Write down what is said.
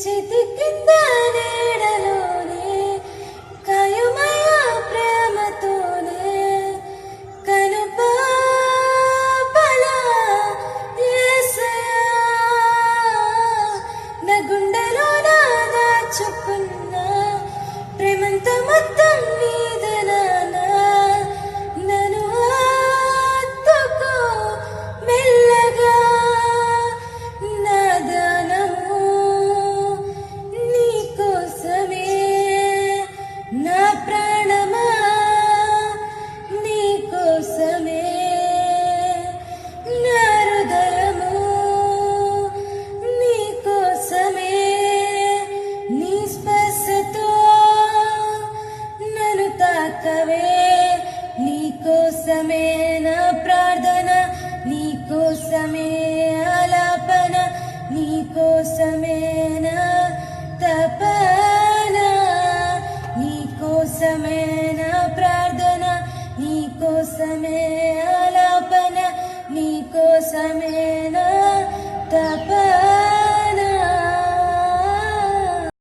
చేతి కింద నీడలోనే కాయుమయ ప్రేమతోనే కనుపాపలా యేసయ్యా నా గుండెలో దాచుకున్న ప్రేమంత మొత్తం నీదే నాన్నా నన్ను హత్తుకో మెల్లగా నా దానము నీకోసమే నా ప్రాణమా నీకోసమే నా హృదయము నీకోసమే నీ స్పర్శతో నన్ను తాకవే నీకోసమే నా ప్రార్థన నీకోసమే ఆలాపన నీకోసమే నా తపన నీకోసమే నా ప్రార్థన నీకోసమే ఆలాపన నీకోసమే నా